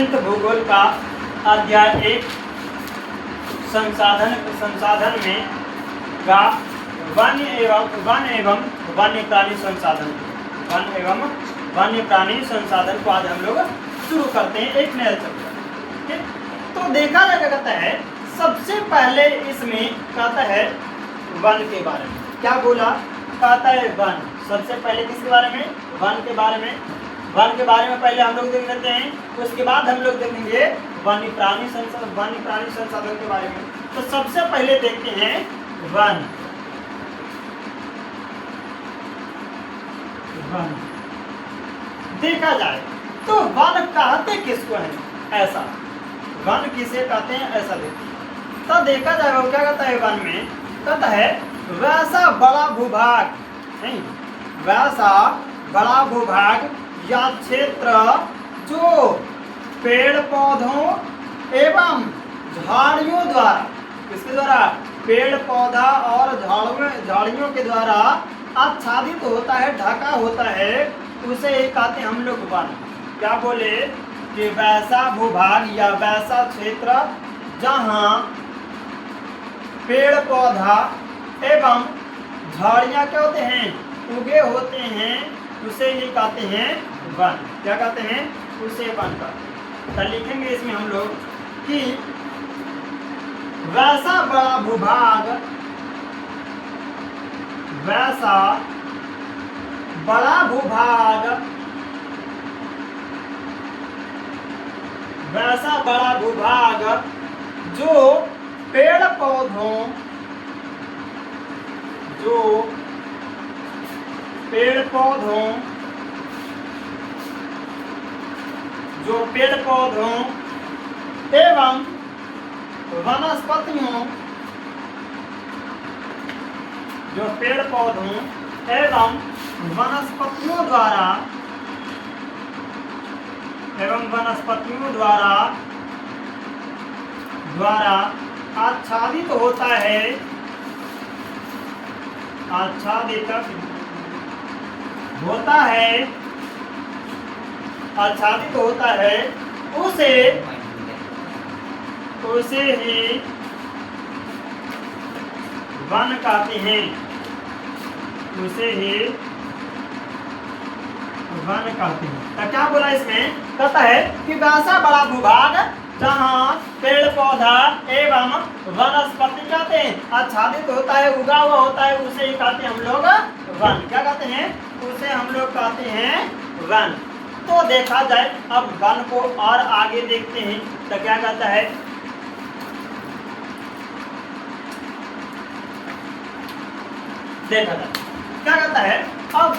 Tenth भूगोल का अध्याय 1 संसाधन में का वन्य एवं वन्य प्राणी संसाधन को आज हम लोग शुरू करते हैं एक नया चैप्टर। ठीक, तो देखा जाएगा कहता है सबसे पहले इसमें कहता है वन के बारे में। क्या बोला? कहता है वन। सबसे पहले किसके बारे में? वन के बारे में। वन के बारे में पहले हम लोग देख लेते हैं, उसके बाद हम लोग देखेंगे वन्य प्राणी संसाधन के बारे में। तो सबसे पहले देखते हैं वन। देखा जाए तो वन कहते किसको है? ऐसा वन किसे कहते हैं? ऐसा देखते हैं। तो देखा जाएगा क्या कहता है वन में? कहता है वैसा बड़ा भूभाग, नहीं वैसा बड़ा भूभाग या क्षेत्र जो पेड़ पौधों एवं झाड़ियों द्वारा, किसके द्वारा? पेड़ पौधा और झाड़ियों के द्वारा आच्छादित होता है, ढका होता है, उसे ही कहते हैं हम लोग वन। क्या बोले कि वैसा भूभाग या वैसा क्षेत्र जहाँ पेड़ पौधा एवं झाड़ियाँ क्या होते हैं? उगे होते हैं, उसे ही कहते हैं वन। क्या कहते हैं? उसे वन कहते हैं। तो लिखेंगे इसमें हम लोग कि वैसा बड़ा भूभाग, वैसा बड़ा भूभाग, वैसा बड़ा भूभाग जो पेड़ पौधों, जो पेड़ पौधों एवं वनस्पतियों, जो पेड़ पौधों एवं वनस्पतियों द्वारा आच्छादित होता है, आच्छादित होता है, उसे ही वन कहते हैं। उसे ही वन कहते हैं। तो क्या बोला इसमें? कहता है कि वैसा बड़ा भूभाग जहाँ पेड़ पौधा एवं वनस्पति कहते हैं आच्छादित होता है, उगा हुआ होता है, उसे ही कहते हैं हम लोग वन। क्या कहते हैं? उसे हम लोग कहते हैं वन। तो देखा जाए अब वन को और आगे देखते हैं तो क्या कहता है? देखा जाए क्या कहता है? अब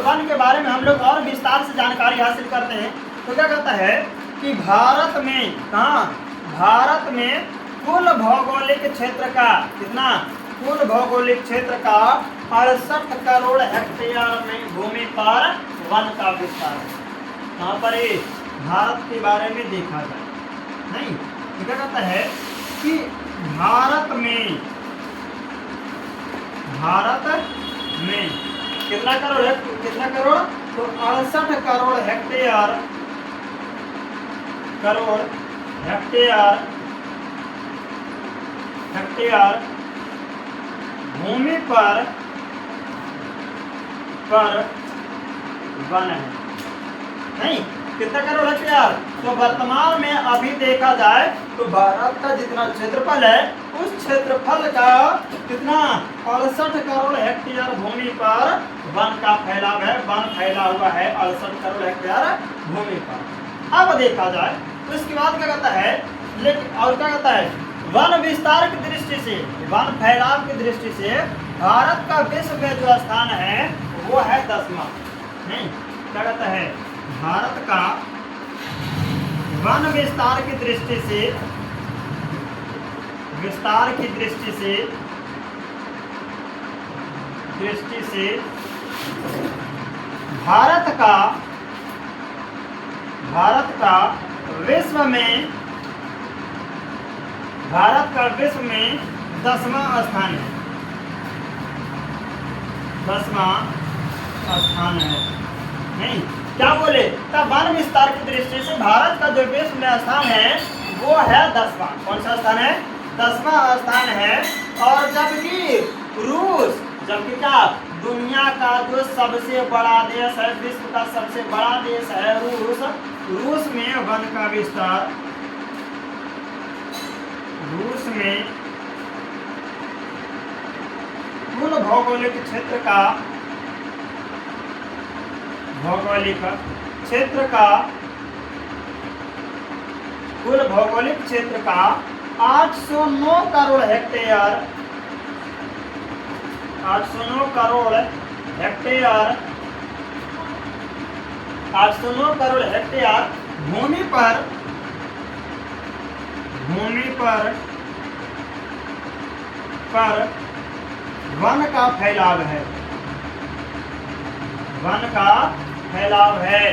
वन के बारे में हम लोग और विस्तार से जानकारी हासिल करते हैं। तो क्या कहता है कि भारत में कुल भौगोलिक क्षेत्र का कितना? कुल भौगोलिक क्षेत्र का 68 करोड़ हेक्टेयर में भूमि पर वन का विस्तार है। यहाँ पर भारत के बारे में देखा जाए, नहीं तो क्या कहता है कि भारत में कितना करोड़ है? कितना करोड़? तो 68 करोड़ हेक्टेयर भूमि पर वन है। नहीं कितना करोड़ हेक्टेयर? तो वर्तमान में अभी देखा जाए तो भारत का जितना क्षेत्रफल है उस क्षेत्रफल का कितना? 68 करोड़ हेक्टेयर भूमि पर वन का फैलाव है। वन फैला हुआ है 68 करोड़ हेक्टेयर भूमि पर। अब देखा जाए तो इसके बाद क्या कहता है? लेकिन और क्या कहता है? वन विस्तार की दृष्टि से, वन फैलाव की दृष्टि से भारत का विश्व में जो स्थान है वो है 10वां। नहीं क्या कहता है? भारत का वन विस्तार की दृष्टि से भारत का विश्व में 10वां स्थान है। 10वां स्थान है। नहीं क्या बोले? तब वन विस्तार की दृष्टि से भारत का जो विश्व में स्थान है वो है 10वां। कौन सा स्थान है? 10वां स्थान है। और जबकि रूस, जबकि क्या, दुनिया का जो सबसे बड़ा देश है, विश्व का सबसे बड़ा देश है रूस, रूस में वन का विस्तार, रूस में कुल भौगोलिक क्षेत्र का, भौगोलिक क्षेत्र का, कुल भौगोलिक क्षेत्र का 809 crore hectare, 809 crore hectare, 809 crore hectare भूमि पर, भूमि पर वन का फैलाव है, वन का फैलाव है।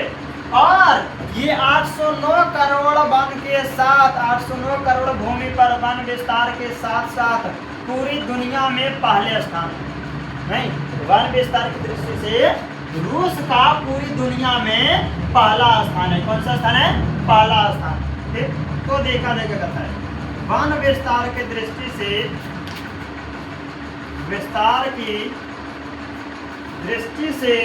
और ये 809 करोड़ वन के साथ, 809 करोड़ भूमि पर वन विस्तार के साथ साथ पूरी दुनिया में पहले स्थान है। नहीं, वन विस्तार की दृष्टि से रूस का पूरी दुनिया में पहला स्थान है। कौन सा स्थान है? पहला स्थान। ठीक, तो देखा करता है वन विस्तार की दृष्टि से, विस्तार की दृष्टि से,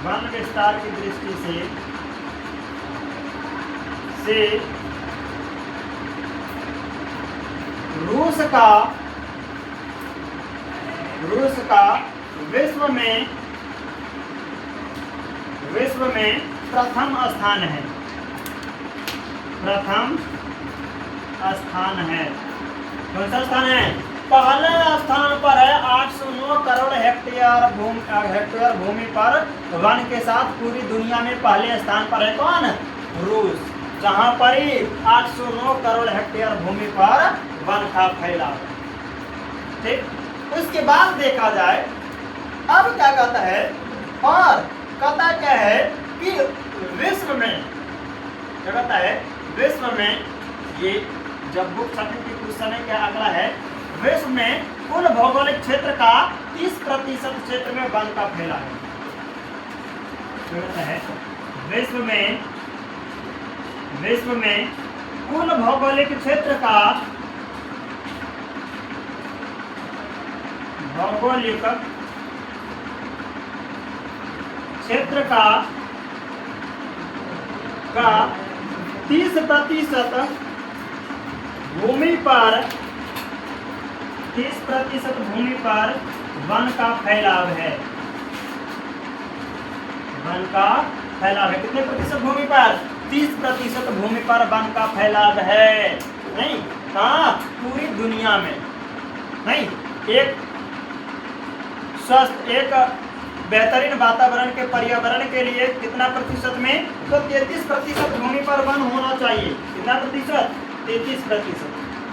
वन विस्तार की दृष्टि से रूस का विश्व में प्रथम स्थान है, प्रथम स्थान है। कौन सा स्थान है? पहले स्थान पर है 809 करोड़ हेक्टेयर भूमि पर वन के साथ पूरी दुनिया में पहले स्थान पर है कौन? रूस, जहां पर 809 करोड़ हेक्टेयर भूमि पर वन का फैलाव। ठीक, उसके बाद देखा जाए अब क्या कहता है, और कहता क्या है कि विश्व में, क्या कहता है, विश्व में, ये जब बुक छपी थी कुछ समय क्या आंकड़ा है, विश्व में कुल भौगोलिक क्षेत्र का 30% क्षेत्र में वन का फैला है। क्या कहता है? विश्व में कुल भौगोलिक क्षेत्र का, भौगोलिक क्षेत्र का 30% भूमि पर, 30% भूमि पर वन का फैलाव है, वन का फैलाव है। कितने प्रतिशत भूमि पर? 30% भूमि पर वन का फैलाव है। नहीं, हाँ, पूरी दुनिया में। नहीं, एक स्वस्थ, एक बेहतरीन वातावरण के, पर्यावरण के लिए कितना प्रतिशत में? तो 33% भूमि पर वन होना चाहिए। कितना प्रतिशत? 33%।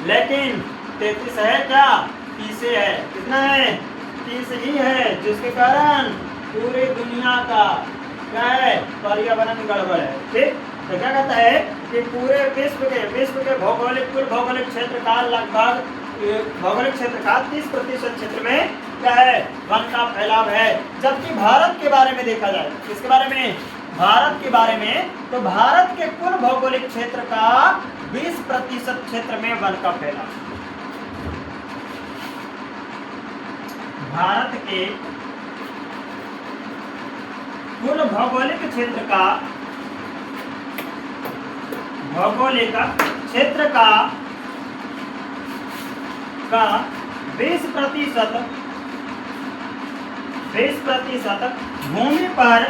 लेकिन 33 है क्या? 30 है। कितना है? 30 ही है, जिसके कारण पूरी दुनिया का क्या है? पर्यावरण गड़बड़ है। ठीक, तो क्या कहता है कि पूरे विश्व के भौगोलिक, कुल भौगोलिक क्षेत्र का लगभग, भौगोलिक क्षेत्र का 30% क्षेत्र में क्या है? वन का फैलाव है। जबकि भारत के बारे में देखा जाए, किसके बारे में? भारत के बारे में, तो भारत के कुल भौगोलिक क्षेत्र का 20% क्षेत्र में वन का फैलाव। भारत के कुल भौगोलिक क्षेत्र का, भौगोलिक क्षेत्र का 20% भूमि पर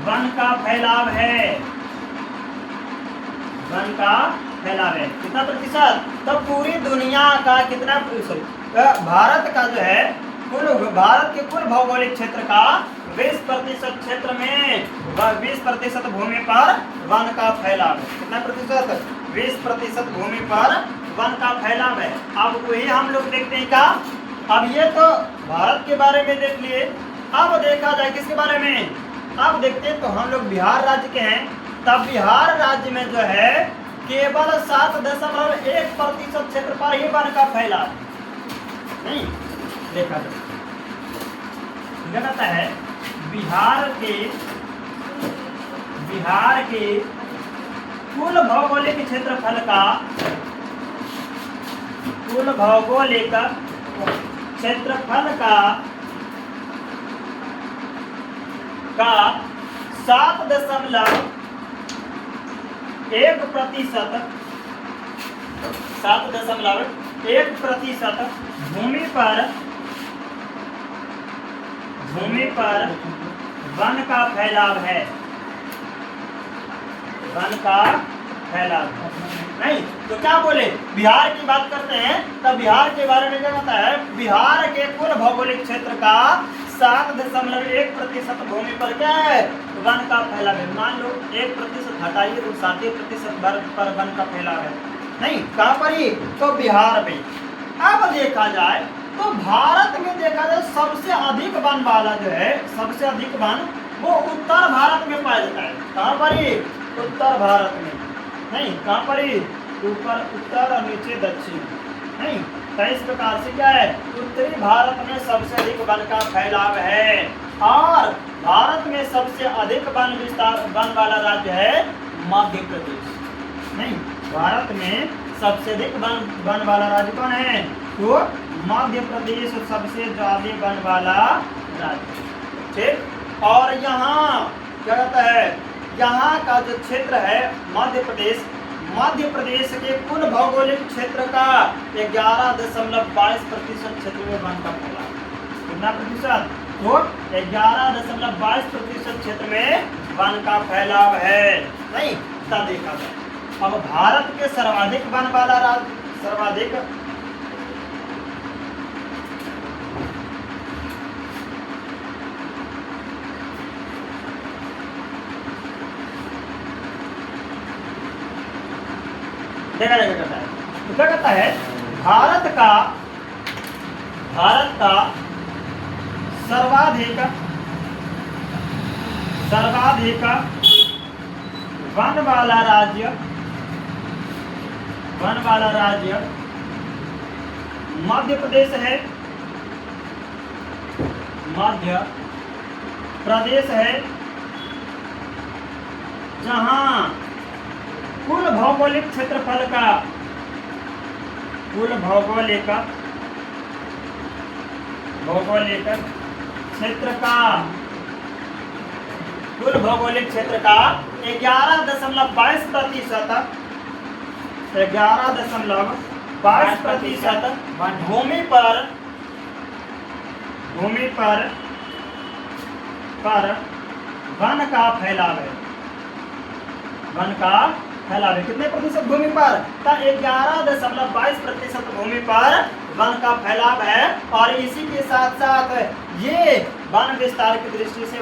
वन का फैलाव है, वन का फैलाव है। कितना प्रतिशत? तो पूरी दुनिया का कितना प्रतिशत? भारत का जो है भारत के कुल भौगोलिक क्षेत्र का 20% क्षेत्र में 20% भूमि पर वन का फैलाव है। कितना प्रतिशत? 20% भूमि पर वन का फैलाव है। अब वही हम लोग देखते हैं क्या? अब ये तो भारत के बारे में देख लिए, अब देखा जाए किसके बारे में? अब देखते हैं तो हम लोग बिहार राज्य के हैं, तब बिहार राज्य में जो है केवल 7.1% क्षेत्र पर ही वन का फैलाव नहीं देखा जाए। क्या कहता है, बिहार के कुल भौगोलिक क्षेत्रफल का 7.1% भूमि पर वन का फैलाव है। नहीं तो क्या बोले, बिहार की बात करते हैं तब बिहार के बारे में क्या कहता है, बिहार के कुल भौगोलिक क्षेत्र का 7.1% भूमि पर क्या है, वन का फैलाव है। मान लो 1% हटाइए तो 7% पर वन का फैलाव है। नहीं कहाँ पर ही, तो बिहार में। अब देखा जाए तो भारत में देखा जाए सबसे अधिक वन वाला जो है, सबसे अधिक वन वो उत्तर भारत में पाया जाता है। कहाँ पर ही, उत्तर भारत में। नहीं कहाँ पर ही, ऊपर उत्तर और नीचे दक्षिण। नहीं तो इस प्रकार से क्या है, उत्तरी भारत में सबसे अधिक वन का फैलाव है। और भारत में सबसे अधिक वन वाला राज्य है मध्य प्रदेश। नहीं भारत में सबसे अधिक वन वाला राज्य कौन है, तो मध्य प्रदेश सबसे ज्यादा वन वाला राज्य। ठीक, और यहाँ क्या कहता है, यहाँ का जो क्षेत्र है मध्य प्रदेश के कुल भौगोलिक क्षेत्र का 11.22% क्षेत्र में वन का फैलाव। कितना प्रतिशत, तो 11.22% क्षेत्र में वन का फैलाव है। नहीं तब देखा जाए अब भारत के सर्वाधिक वन वाला राज्य, सर्वाधिक देखा जाएगा करता है, तो क्या कहता है, भारत का सर्वाधिक वन वाला राज्य मध्य प्रदेश है। जहां कुल भौगोलिक क्षेत्रफल का कुल भौगोलिक क्षेत्र का 11.22% भूमि पर वन का फैलाव है। कितने प्रतिशत भूमि पर, 11.22% भूमि पर वन का फैलाव है। और इसी के साथ साथ ये वन विस्तार की दृष्टि से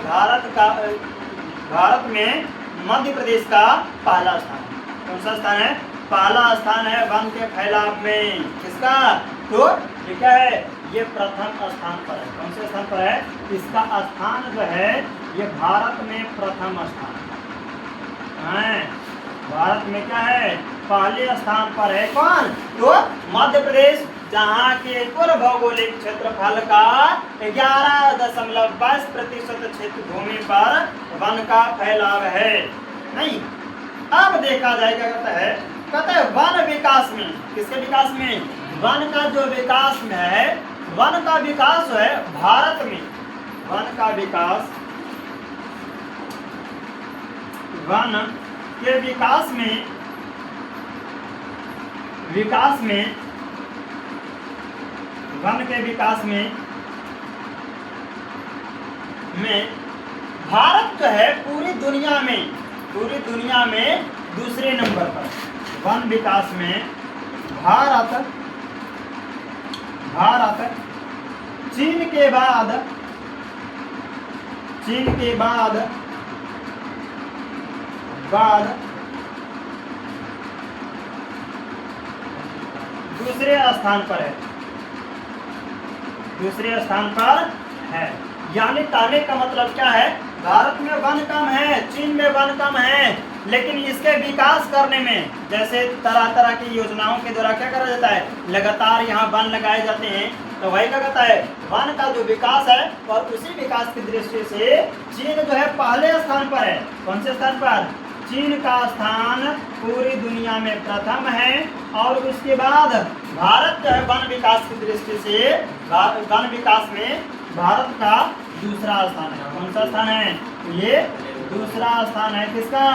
भारत में मध्य प्रदेश का पहला स्थान। कौन सा स्थान है, पहला स्थान है वन के फैलाव में। किसका, तो ये क्या है, ये प्रथम स्थान पर है। कौन से स्थान पर है, इसका स्थान जो है ये भारत में प्रथम स्थान है। भारत में क्या है, पहले स्थान पर है। कौन, तो मध्य प्रदेश, जहाँ के कुल भौगोलिक क्षेत्रफल का 11.22% क्षेत्र भूमि पर वन का फैलाव है। नहीं अब देखा जाएगा, कहता है वन विकास में, किसके विकास में, वन का जो विकास में है, वन का विकास है भारत में, वन का विकास, वन के विकास में वन के विकास में भारत जो है पूरी दुनिया में दूसरे नंबर पर। वन विकास में भारत चीन के बाद दूसरे स्थान पर है। यानी कहने का मतलब क्या है, भारत में वन कम है, चीन में वन कम है, लेकिन इसके विकास करने में जैसे तरह तरह की योजनाओं के द्वारा क्या करा जाता है, लगातार यहाँ वन लगाए जाते हैं, तो वही क्या कहता है, वन का जो विकास है और उसी विकास की दृष्टि से चीन जो है पहले स्थान पर है। कौन से स्थान पर? चीन का स्थान पूरी दुनिया में प्रथम है और उसके बाद भारत जो है वन विकास की दृष्टि से वन विकास में भारत का दूसरा स्थान है। कौन सा स्थान है? ये दूसरा स्थान है किसका?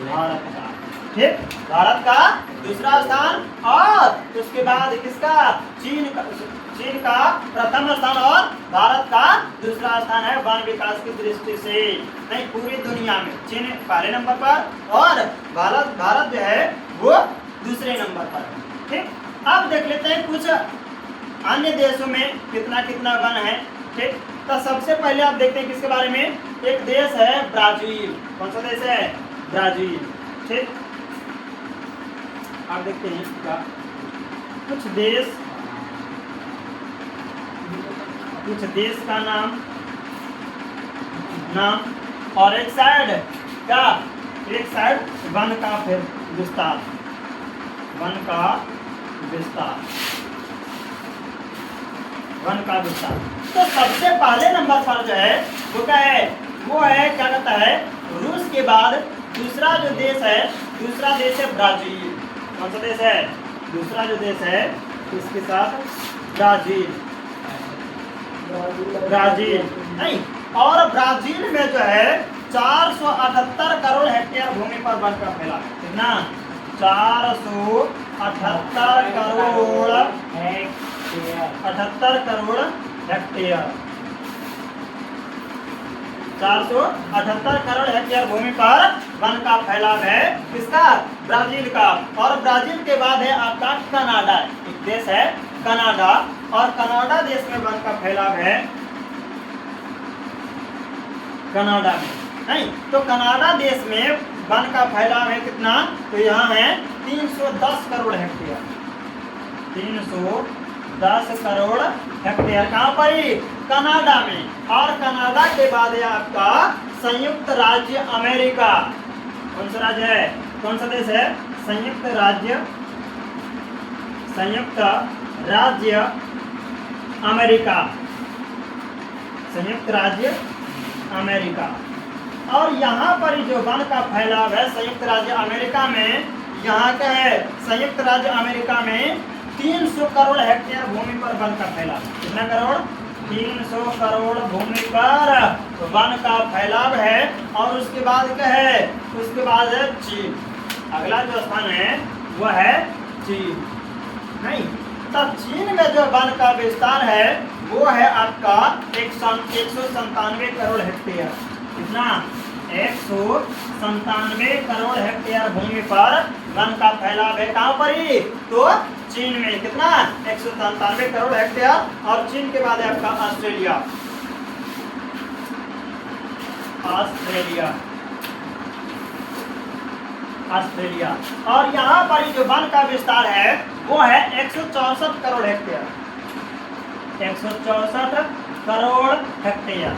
भारत का। ठीक, भारत का दूसरा स्थान और उसके बाद किसका? चीन का प्रथम स्थान और भारत का दूसरा स्थान है वन विकास की दृष्टि से। नहीं, पूरी दुनिया में चीन पहले नंबर पर और भारत जो है वो दूसरे नंबर पर है। ठीक, अब देख लेते हैं कुछ अन्य देशों में कितना कितना वन है। ठीक, तो सबसे पहले आप देखते हैं किसके बारे में, एक देश है ब्राजील। कौन सा देश है? ब्राजील। ठीक, आप देखते हैं क्या कुछ देश का नाम और एक साइड वन का फिर विस्तार, तो सबसे पहले नंबर पर जो है वो क्या है? वो है क्या कहता है, रूस के बाद दूसरा जो देश है, दूसरा देश है ब्राजील। कौन सा देश है? दूसरा जो देश है इसके साथ ब्राजील नहीं, और ब्राजील में जो है 478 करोड़ हेक्टेयर भूमि पर वन का फैला है। कितना? 478 करोड़ हेक्टेयर। 478 करोड़ हेक्टेयर भूमि पर वन का फैलाव है। किसका? ब्राजील का। और ब्राजील के बाद है आपका कनाडा, एक देश है कनाडा, और कनाडा देश में वन का फैलाव है कनाडा में। नहीं, तो कनाडा देश में वन का फैलाव है कितना? तो यहाँ है 310 करोड़ हेक्टेयर। 310 करोड़ हेक्टेयर कहाँ पर? कनाडा में। और कनाडा के बाद है आपका संयुक्त राज्य अमेरिका। कौन सा राज्य है? कौन सा देश है? संयुक्त राज्य अमेरिका। संयुक्त राज्य अमेरिका। और यहाँ पर जो वन का फैलाव है संयुक्त राज्य अमेरिका में, यहाँ क्या है? संयुक्त राज्य अमेरिका में 300 करोड़ हेक्टेयर भूमि पर वन का फैलाव। कितना करोड़? 300 करोड़ भूमि पर वन का फैलाव है। और उसके बाद क्या है? उसके बाद है चीन। अगला जो स्थान है वो है चीन। नहीं, तब चीन में जो वन का विस्तार है वो है आपका 197 करोड़ हेक्टेयर। कितना? 197 करोड़ हेक्टेयर भूमि पर वन का फैलाव है। कहाँ पर ही? तो चीन में। कितना? 197 करोड़ हेक्टेयर। और चीन के बाद है आपका ऑस्ट्रेलिया। और यहाँ पर जो वन का विस्तार है वो है 164 करोड़ हेक्टेयर। 164 करोड़ हेक्टेयर।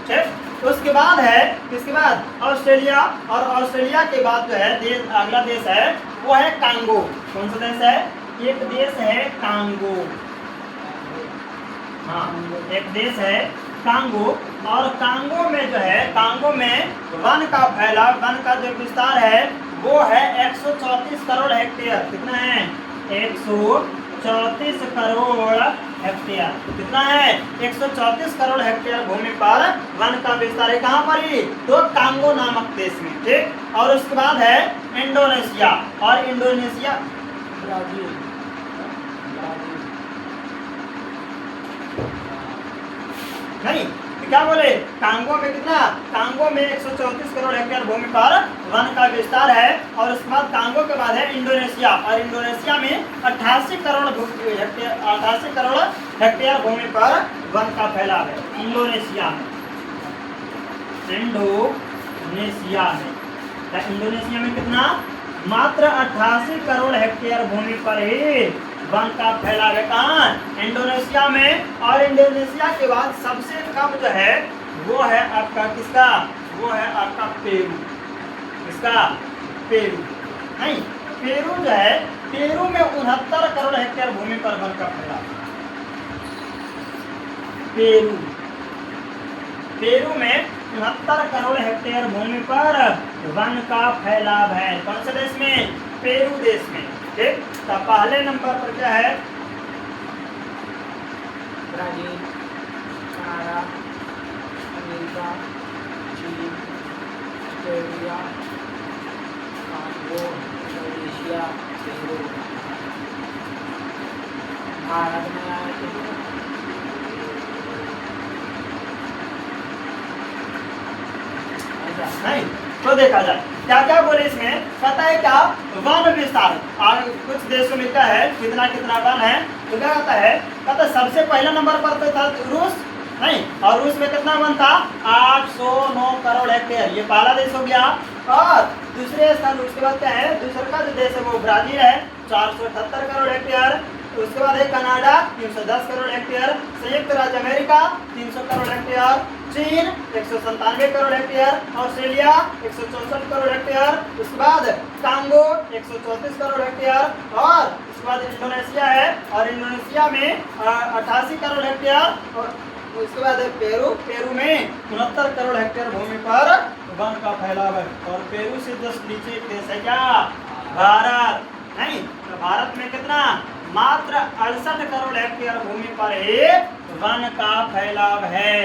ठीक, उसके बाद है किसके बाद? ऑस्ट्रेलिया। और ऑस्ट्रेलिया के बाद जो है देश, अगला देश है वो है कांगो। कौन सा देश है? एक देश है कांगो। हाँ, एक देश है कांगो। और कांगो में जो है, कांगो में वन का फैलाव, वन का जो विस्तार है वो है 134 करोड़ हेक्टेयर। कितना है? 134 करोड़ हेक्टेयर। कितना है? 134 करोड़ हेक्टेयर भूमि पर वन का विस्तार है। कहाँ पर ही? तो कांगो नामक देश में। ठीक, और उसके बाद है इंडोनेशिया। और इंडोनेशिया, ब्राजील। नहीं, क्या बोले? कांगो में कितना? कांगो में 134 करोड़ हेक्टेयर भूमि पर वन का विस्तार है। और उसके बाद कांगो के बाद है इंडोनेशिया। और इंडोनेशिया में 88 करोड़ हेक्टेयर भूमि पर वन का फैलाव है। इंडोनेशिया में इंडोनेशिया में कितना? मात्र 88 करोड़ हेक्टेयर भूमि पर ही वन का फैलाव है। कहाँ? इंडोनेशिया में। और इंडोनेशिया के बाद सबसे कम जो है वो है आपका किसका? वो है आपका पेरू। किसका? पेरू। नहीं, पेरू जो है, पेरू में 69 करोड़ हेक्टेयर भूमि पर वन का फैलाव। पेरू। पेरू में 69 करोड़ हेक्टेयर भूमि पर वन का फैलाव है। कौन से देश में? पेरू देश में। ठीक, तो पहले नंबर पर क्या है? ब्राजील, कनाडा, अमेरिका, चीन, Australia, Congo, Indonesia, Peru. Bharat में आया कितना? नहीं, तो देखा जाए क्या क्या बोले इसमें। कहता है क्या? वन विस्तार। और कुछ देशों में क्या है, कितना कितना वन है। तो क्या कहता है? कहता है सबसे पहला नंबर पर तो था रूस, नहीं, और रूस में कितना वन था? 809 करोड़ हेक्टेयर। ये पहला देश हो गया। और दूसरे स्थान, उसके बाद क्या है, दूसरा का जो देश है वो ब्राजील है, 478 करोड़ हेक्टेयर। उसके बाद है कनाडा, 310 करोड़ हेक्टेयर। संयुक्त राज्य अमेरिका, 300 करोड़ हेक्टेयर। चीन, 197 crore hectare. Australia, 164 crore hectare. उसके बाद कांगो, 134 करोड़ हेक्टेयर। और उसके बाद इंडोनेशिया है, और इंडोनेशिया में 88 करोड़ हेक्टेयर। और उसके बाद है पेरू। पेरू में 69 करोड़ हेक्टेयर भूमि पर वन का फैलाव है। और पेरू से जस्ट नीचे एक देश है क्या? भारत। नहीं, तो भारत में कितना? मात्र 68 करोड़ हेक्टेयर भूमि पर ही वन का फैलाव है।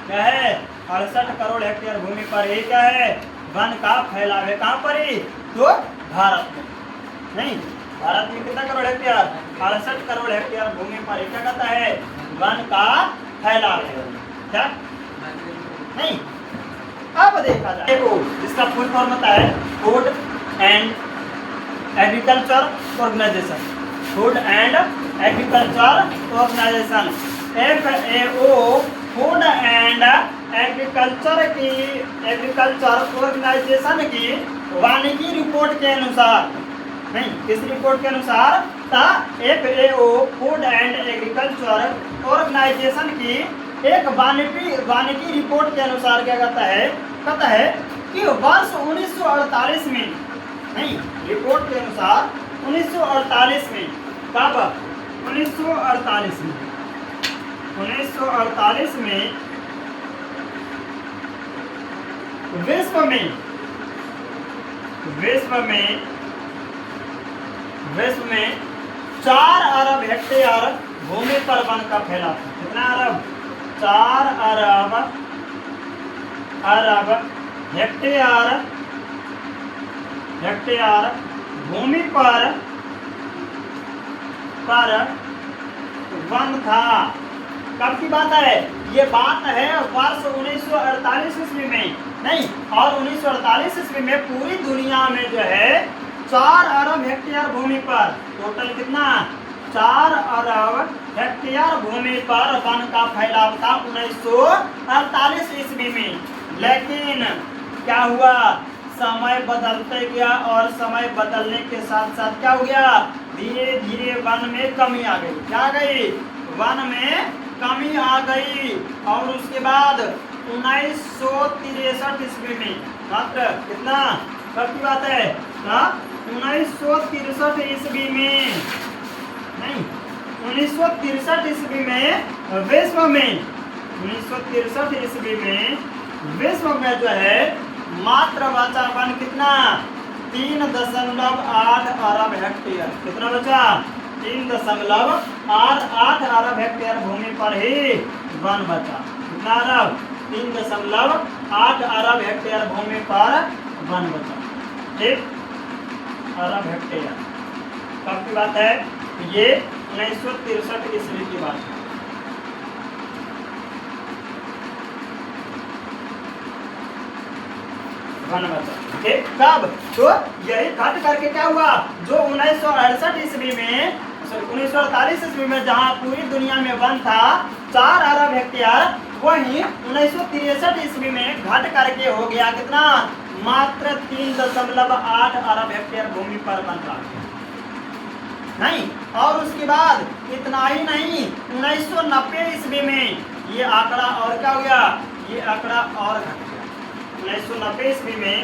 क्या है? 68 करोड़ हेक्टेयर भूमि पर ही क्या है? वन का फैलाव है। कहाँ पर ही? तो भारत में। नहीं, भारत में कितना करोड़ हेक्टेयर? 68 करोड़ हेक्टेयर भूमि पर ही क्या कहता है? वन का फैलाव है। क्या? नहीं, अब देखा जाए देखो, जिसका फुल फॉर्म होता है food and agriculture organization. Food and agriculture organization, FAO। Food and agriculture organization की वानिकी रिपोर्ट के अनुसार, नहीं, किस रिपोर्ट के अनुसार? FAO food and agriculture organization की एक वानिकी रिपोर्ट के अनुसार क्या कहता है? कहता है कि वर्ष 1948 में, नहीं, रिपोर्ट के अनुसार 1948 में, कब? 1948 में, 1948 में विश्व में 4 अरब हेक्टेयर भूमि पर वन का फैलाव था। कितना अरब? 4 अरब हेक्टेयर भूमि पर वन था। कब की बात है? ये बात है वर्ष 1948 ईस्वी में। नहीं, और 1948 ईस्वी में पूरी दुनिया में जो है 4 अरब हेक्टेयर भूमि पर, टोटल कितना? 4 अरब हेक्टेयर भूमि पर वन का फैलाव था 1948 ईस्वी में। लेकिन क्या हुआ? समय बदलते गया, और समय बदलने के साथ साथ क्या हो गया? धीरे धीरे वन में कमी आ गई। क्या आ गई? वन में कमी आ गई। और उसके बाद 1963 ईस्वी में, मात्र कितना, कब की बात है? 1963 ईस्वी में, नहीं, 1963 ईस्वी में विश्व में, 1963 ईस्वी में विश्व में जो है मात्र बचा वन कितना? 3.8 अरब हेक्टेयर। कितना बचा? 3.88 अरब हेक्टेयर भूमि पर ही वन बचा। कितना अरब? 3.8 अरब हेक्टेयर भूमि पर वन बचा। ठीक, अरब हेक्टेयर। कब की बात है? ये 1963 ईस्वी की बात है। वन बचा। ठीक, कब? तो यही घट करके क्या हुआ? जो 1968 ईस्वी में, 1948 ईस्वी में जहां पूरी दुनिया में वन था 4 अरब हेक्टेयर, वहीं 1963 ईस्वी में घट करके हो गया कितना? मात्र 3.8 अरब हेक्टेयर भूमि पर वन रहा। नहीं, और उसके बाद इतना ही नहीं, 1990 ईस्वी में ये आंकड़ा और क्या हो गया? ये आंकड़ा और घट गया। 1990 ईस्वी में,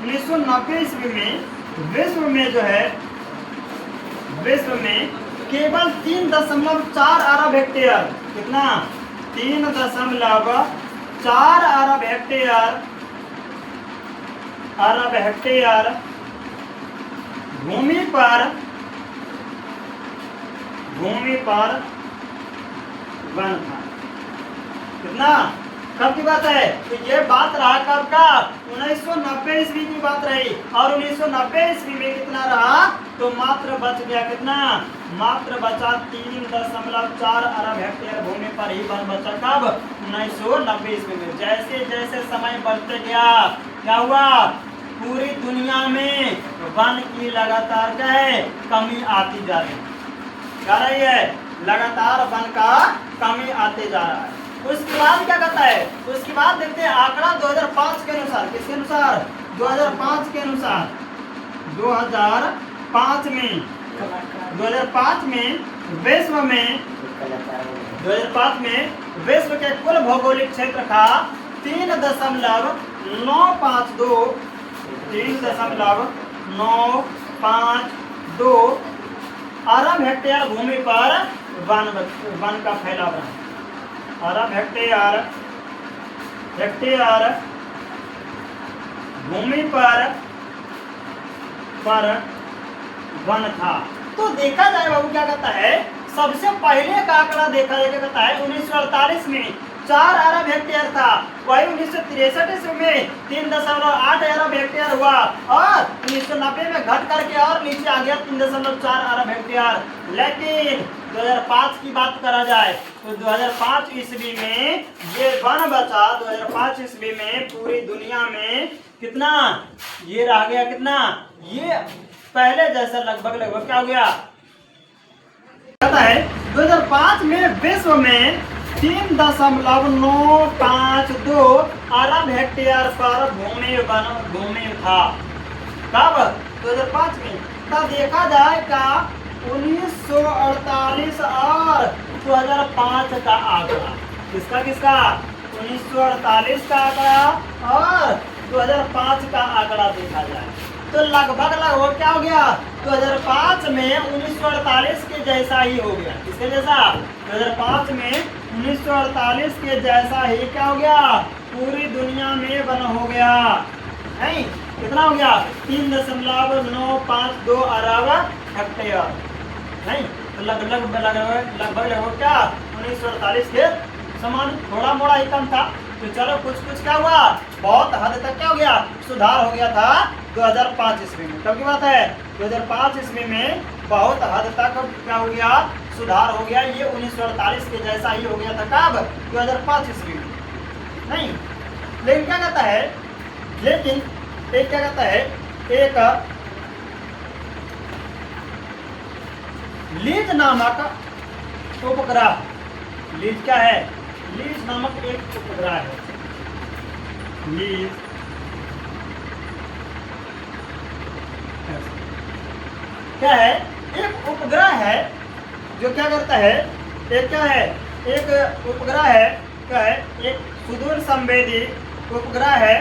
1990 ईस्वी में विश्व में जो है, विश्व में केवल 3.4 अरब हेक्टेयर, कितना 3.4 अरब हेक्टेयर भूमि पर वन था। कितना, कब की बात है? तो ये बात रहा कब का? 1990 ईस्वी की बात रही। और 1990 ईस्वी में कितना रहा? तो मात्र बच गया कितना? मात्र बचा 3.4 अरब हेक्टेयर भूमि पर ही वन बचा। कब? 1990 ईस्वी में। जैसे जैसे समय बढ़ते गया, क्या हुआ? पूरी दुनिया में वन की लगातार क्या है? कमी आती जा रही है। लगातार वन का कमी आते जा रहा है। उसके बाद क्या कहता है? उसके बाद देखते हैं आंकड़ा 2005 के अनुसार। किसके अनुसार? 2005 के अनुसार। 2005 में विश्व के कुल भौगोलिक क्षेत्र का 3.952 अरब हेक्टेयर भूमि पर वन का फैलाव रहा। अरब हेक्टेयर भूमि पर वन था। तो देखा जाए बाबू क्या कहता है? सबसे पहले का आंकड़ा देखा जाए, क्या कहता है? 1948 में 4 अरब हेक्टेयर था। वही 1963 ईस्वी में 3.8 अरब हेक्टेयर हुआ और 1990 में घट करके और नीचे आ गया 3.4 अरब हेक्टेयर। लेकिन 2005 की बात करा जाए तो 2005 ईस्वी में ये वन बचा। 2005 ईस्वी में पूरी दुनिया में कितना ये रह गया? कितना ये पहले जैसा लगभग क्या हो गया? कहता है 2005 में विश्व में 3.952 अरब हेक्टेयर पर भूमि था। कब? 2005 में। तब देखा जाए का 1948 और 2005 का आंकड़ा। किसका 1948 का आंकड़ा और 2005 का आंकड़ा देखा जाए तो लगभग क्या हो गया? 2005 में 1948 के जैसा ही हो गया। किसके जैसा? 2005 में 1948 के जैसा ही क्या हो गया? पूरी दुनिया में वन हो गया। नहीं, कितना हो गया? 3.952 अरब हेक्टेयर। नहीं, तो लगभग क्या 1948 के समान, थोड़ा मोड़ा ही कम था। तो चलो कुछ क्या हुआ? बहुत हद तक क्या हो गया? सुधार हो गया था 2005 ईस्वी में। कब की बात है? 2005 ईस्वी में बहुत हद तक क्या हो गया? सुधार हो गया। ये 1948 के जैसा ही हो गया था। कब? 2005 ईस्वी में। नहीं, लेकिन क्या कहता है? एक लीज नामक उपग्रह, लीज क्या है? लीज नामक एक उपग्रह है। लीज क्या है? एक उपग्रह है जो क्या करता है? एक क्या है? एक उपग्रह है, क्या है? एक सुदूर संवेदी उपग्रह है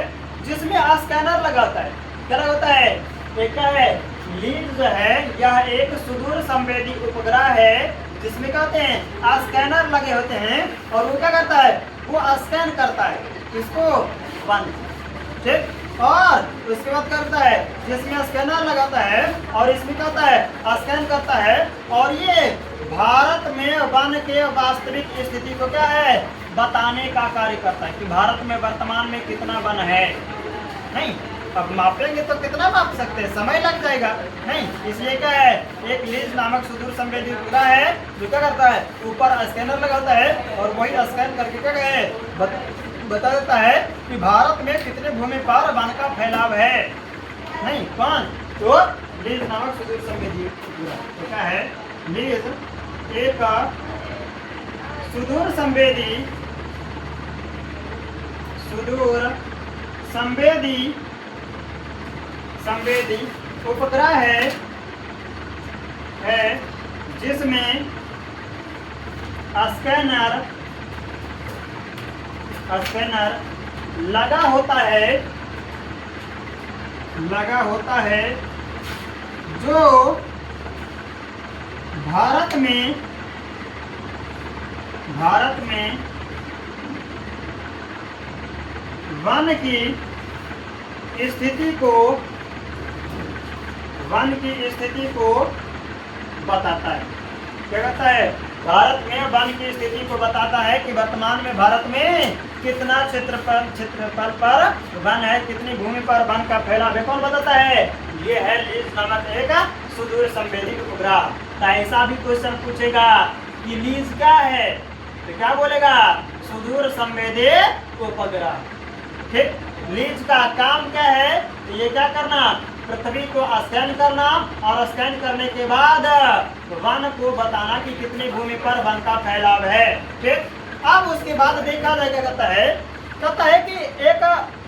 जिसमें स्कैनर लगाता है। क्या लगाता है? एक क्या है? लीज जो है यह एक सुदूर संवेदी उपग्रह है जिसमें कहते हैं स्कैनर लगे होते हैं और वो क्या करता है? वो स्कैन करता है। किसको? वन। ठीक। और उसके बाद करता है जिसमें स्कैनर लगाता है और इसमें कहता है स्कैन करता है और ये भारत में वन के वास्तविक स्थिति को क्या है? बताने का कार्य करता है कि भारत में वर्तमान में कितना वन है। नहीं, अब मापेंगे तो कितना माप सकते हैं? समय लग जाएगा। नहीं, इसलिए क्या है? एक लीज नामक सुदूर संवेदी उपग्रह है जो क्या करता है? ऊपर स्कैनर लगाता है और वही स्कैन करके क्या है? बता देता है कि भारत में कितने भूमि पर वन का फैलाव है। नहीं, कौन? तो लीज नामक सुदूर संवेदी उपग्रह। तो क्या है? लीज एक सुदूर संवेदी उपग्रह है जिसमें स्कैनर लगा होता है जो भारत में वन की स्थिति को बताता है। क्या कहता है? भारत में वन की स्थिति को बताता है कि वर्तमान में भारत में कितना क्षेत्रफल पर वन है, कितनी भूमि पर वन का फैलाव है। कौन बताता है? ये है लीज नामक एक सुदूर संवेदी उपग्रह। तो ऐसा भी क्वेश्चन पूछेगा कि लीज क्या है, तो क्या बोलेगा? सुदूर संवेदी उपग्रह। ठीक, लीज का काम क्या है? तो ये क्या करना, पृथ्वी को स्कैन करना और स्कैन करने के बाद वन को बताना कि कितनी भूमि पर वन का फैलाव है। ठीक, अब उसके बाद देखा जाए क्या कहता है कि एक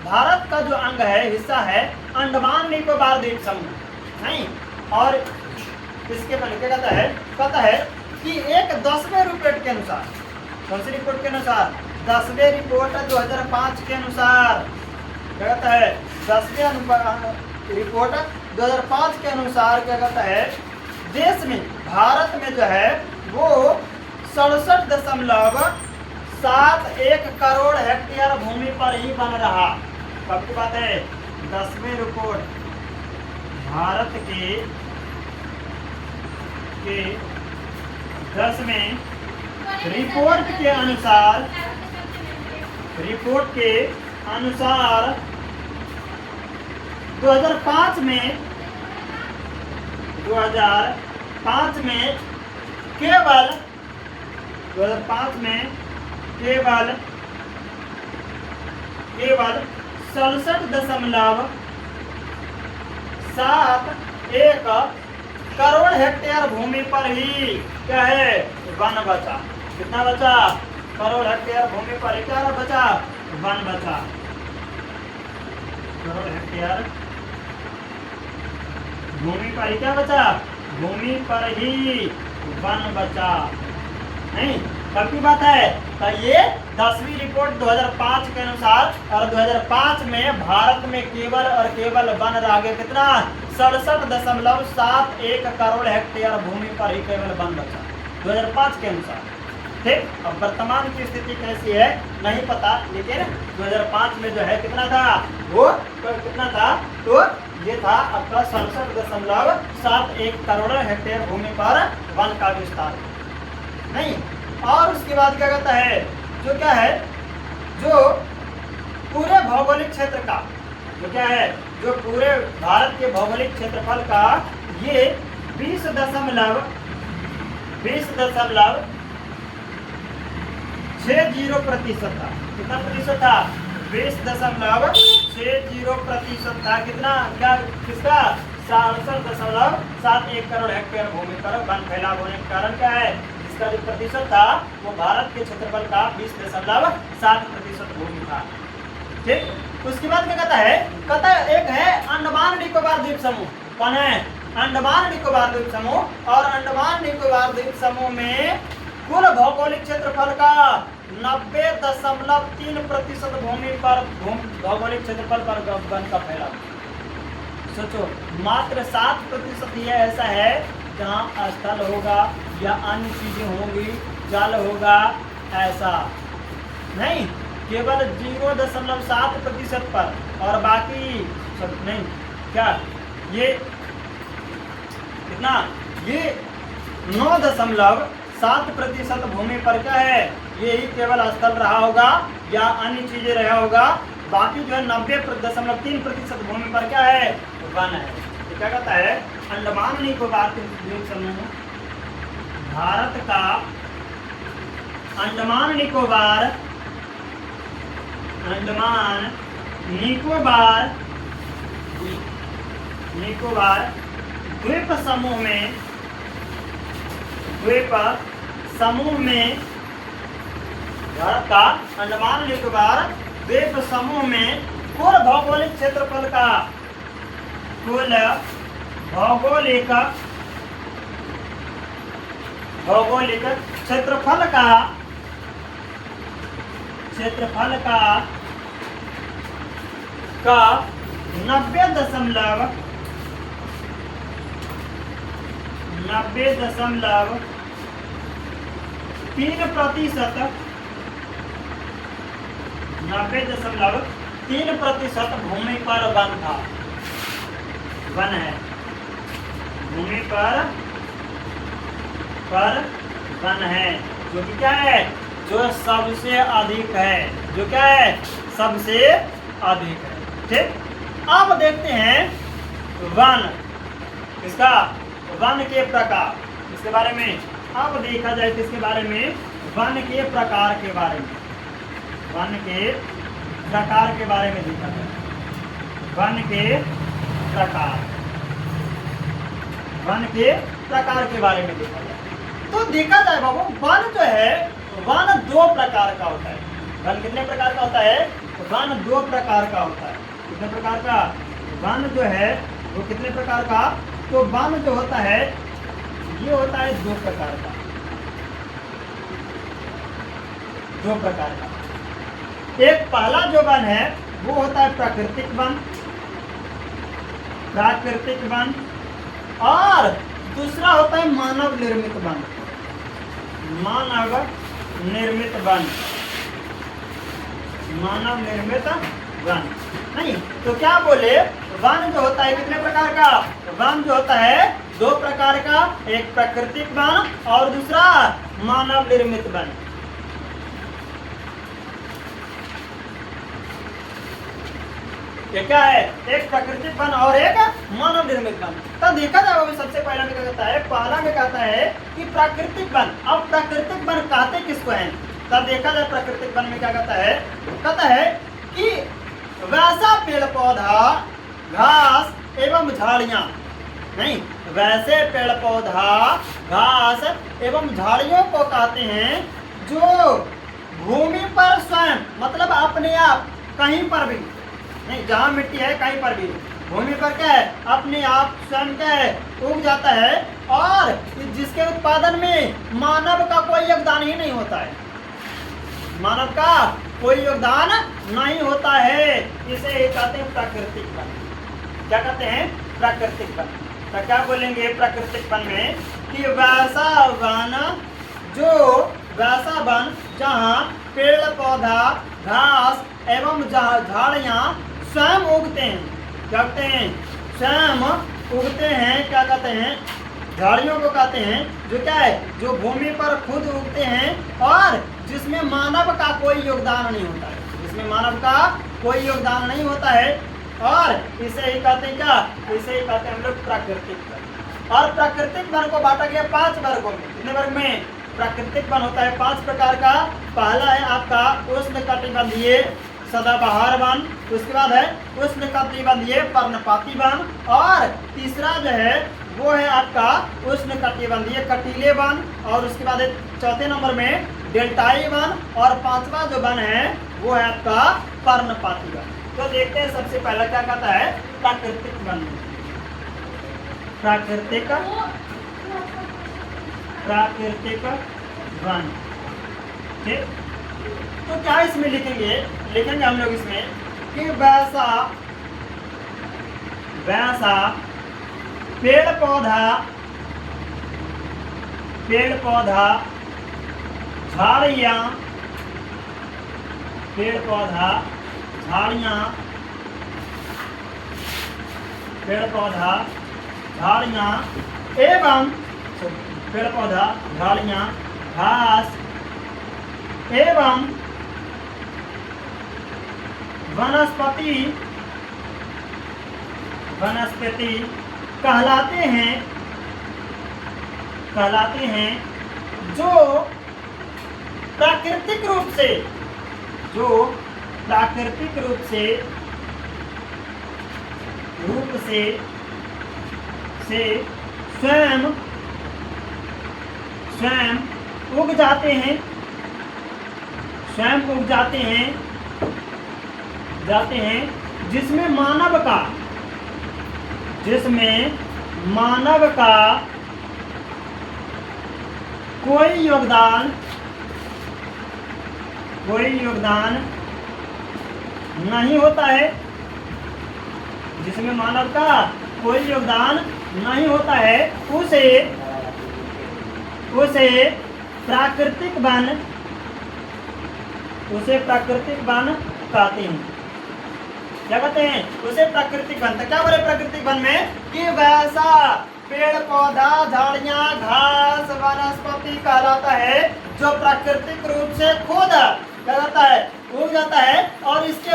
भारत का जो अंग है, हिस्सा है अंडमान निकोबार द्वीप समूह नहीं। और इसके पहले क्या कहता है कि एक 10वें रिपोर्ट के अनुसार, कौन सी रिपोर्ट के अनुसार? 10वें रिपोर्ट 2005 के अनुसार क्या कहता है? 10वें रिपोर्ट 2005 के अनुसार क्या कहता है? देश में, भारत में जो है वो 67.71 करोड़ हेक्टेयर भूमि पर ही बन रहा। कब की बात है? 10वें रिपोर्ट भारत के 10वें रिपोर्ट के अनुसार 2005 में केवल 67.71 करोड़ हेक्टेयर भूमि पर ही क्या है? वन बचा। कितना बचा? करोड़ हेक्टेयर भूमि पर ही क्या बचा? वन बचा। करोड़ हेक्टेयर भूमि पर ही क्या बचा? भूमि पर ही वन बचा। नहीं, कब की बात है? तो ये 10वीं रिपोर्ट 2005 के अनुसार, और 2005 में भारत में केवल और केवल वन रह गया कितना? 67.71 करोड़ हेक्टेयर भूमि पर ही केवल वन बचा 2005 के अनुसार। ठीक, अब वर्तमान की स्थिति कैसी है नहीं पता, लेकिन 2005 में जो है कितना था? वो कितना था? तो ये था आपका 67.71 करोड़ हेक्टेयर भूमि पर वन का विस्तार नहीं। और उसके बाद क्या कहता है? जो क्या है, जो पूरे भौगोलिक क्षेत्र का, जो क्या है, जो पूरे भारत के भौगोलिक क्षेत्रफल का ये 20.60% था। कितना प्रतिशत था? 20.60% था। कितना? क्या? किसका? 67.71 करोड़ हेक्टेयर भूमि पर वन फैलाव होने के कारण क्या है? इसका जो प्रतिशत था वो भारत के क्षेत्रफल का 20.7% भूमि था। ठीक, उसके बाद क्या कहता है? एक है अंडमान निकोबार द्वीप समूह। कौन है? अंडमान निकोबार द्वीप समूह। और अंडमान निकोबार द्वीप समूह में कुल भौगोलिक क्षेत्रफल का 90.3% भूमि पर भौगोलिक क्षेत्रफल पर वन का फैलाव। सोचो, मात्र 7% ही ऐसा है जहाँ स्थल होगा या अन्य चीजें होंगी, जल होगा, ऐसा नहीं। केवल 0.7% पर, और बाकी सब नहीं। क्या ये कितना? ये 9.7% भूमि पर क्या है? ये ही केवल स्थल रहा होगा या अन्य चीजें रहा होगा। बाकी जो है 90.3% भूमि पर क्या है? वन है। तो क्या कहता है? अंडमान निकोबार द्वीप समूह भारत का अंडमान निकोबार द्वीप समूह में भारत का अंडमान निकोबार द्वीप समूह में कुल भौगोलिक क्षेत्रफल का भौगोलिक क्षेत्रफल का 90.3% 90.3%, 90.3% भूमि पर वन था, वन है, भूमि पर वन है, जो कि क्या है, जो सबसे अधिक है, जो क्या है, सबसे अधिक है। ठीक, अब देखते हैं वन, इसका वन के प्रकार, इसके बारे में अब देखा जाए किसके बारे में, वन के प्रकार के बारे में, वन के प्रकार के बारे में देखा जाए, वन के प्रकार, वन के प्रकार के बारे में देखा जाए तो देखा जाए बाबू, वन जो है, वन दो प्रकार का होता है। वन कितने प्रकार का होता है, वन दो प्रकार का होता है। कितने प्रकार का वन जो है, वो कितने प्रकार का, तो वन जो होता है ये होता है दो प्रकार का, दो प्रकार का। एक पहला जो वन है वो होता है प्राकृतिक वन, प्राकृतिक वन, और दूसरा होता है मानव निर्मित वन, मानव निर्मित वन, मानव निर्मित वन। नहीं तो क्या बोले, वन जो होता है कितने प्रकार का, वन जो होता है दो प्रकार का, एक प्राकृतिक वन और दूसरा मानव निर्मित वन। ये क्या है, एक प्राकृतिक वन और एक मानव निर्मित वन। तब देखा जाए वो सबसे पहला में क्या कहता है, पहला में कहता है कि प्राकृतिक वन। अब प्राकृतिक वन कहते किसको हैं, तब देखा जाए प्राकृतिक वन में क्या कहता है कि वैसा पेड़ पौधा, घास एवं झाड़ियां, नहीं वैसे पेड़ पौधा, घास एवं झाड़ियों को कहते हैं जो भूमि पर स्वयं, मतलब अपने आप, कहीं पर भी नहीं, जहाँ मिट्टी है कहीं पर भी, भूमि पर क्या है, अपने आप स्वयं क्या है, उग जाता है, और जिसके उत्पादन में मानव का कोई योगदान ही नहीं होता है, मानव का कोई योगदान नहीं होता है। इसे ही कहते हैं प्राकृतिक वन। क्या कहते हैं, प्राकृतिक वन। तो क्या बोलेंगे प्राकृतिक वन में कि वैसा वन, जो वैसा वन जहाँ पेड़ पौधा, घास एवं झाड़ियाँ स्वयं उगते हैं, क्या कहते हैं, स्वयं उगते हैं, क्या कहते हैं, झाड़ियों को कहते हैं, जो क्या है, जो भूमि पर खुद उगते हैं और जिसमें मानव का कोई योगदान नहीं होता है, जिसमें मानव का कोई योगदान नहीं होता है, और इसे ही कहते हैं क्या, इसे ही कहते हैं हम लोग प्राकृतिक वन। और प्राकृतिक वन को बांटा गया 5 वर्गों में। कितने वर्ग में, प्राकृतिक वन होता है 5 प्रकार का। पहला है आपका उष्णकटिबंधीय सदाबहार वन, उसके बाद है उष्णकटिबंधीय पर्णपाती वन, और तीसरा जो है वो है आपका उष्णकटिबंधीय कटीले वन, और उसके बाद चौथे नंबर में डेल्टाई वन, और 5वां जो वन है वो है आपका पर्णपाती वन। तो देखते हैं सबसे पहला क्या कहता है प्राकृतिक वन। प्राकृतिक वन, ठीक। तो क्या इसमें लिखेंगे हम लोग इसमें कि वैसा पेड़ पौधा, झाड़ियाँ, पेड़ पौधा, झाड़ियाँ एवं पेड़ पौधा, झाड़ियाँ, घास एवं वनस्पति कहलाते हैं जो प्राकृतिक रूप से स्वयं उग जाते हैं, जिसमें मानव का कोई योगदान नहीं होता है, जिसमें मानव का कोई योगदान नहीं होता है, उसे प्राकृतिक वन कहते हैं। क्या कहते हैं? उसे प्राकृतिक वन। तो क्या बोले प्राकृतिक वन में कि वैसा पेड़ पौधा झाड़ियां घास वनस्पति कहलाता है जो प्राकृतिक रूप से खुद क्या कहता है उग जाता है और इसके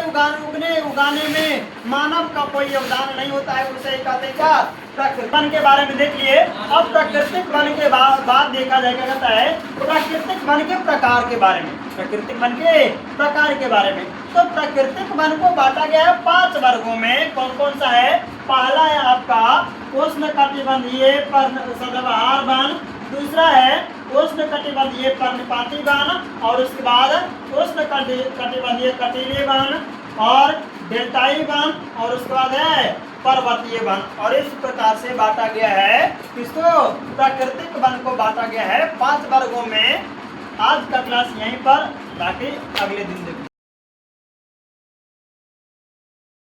उगाने में मानव का कोई योगदान नहीं होता है, उसे कहते हैं क्या? प्राकृतिक वन के बारे में देख लिए। अब प्राकृतिक वन के बाद देखा जाए क्या कहता है प्राकृतिक वन के प्रकार के बारे में। प्राकृतिक वन के प्रकार के बारे में तो प्राकृतिक वन को बांटा गया है 5 वर्गों में। कौन कौन सा है? पहला है आपका उष्णकटिबंधीय सदाबहार वन, दूसरा है उष्णकटिबंधीय पर्णपाती वन, और उसके बाद उष्णकटिबंधीय कटीले वन और डेल्टाई वन, और उसके बाद है पर्वतीय वन। और इस प्रकार से बांटा गया है किसको? प्राकृतिक वन को बांटा गया है 5 वर्गों में। आज का क्लास यहीं पर, बाकी अगले दिन देखो।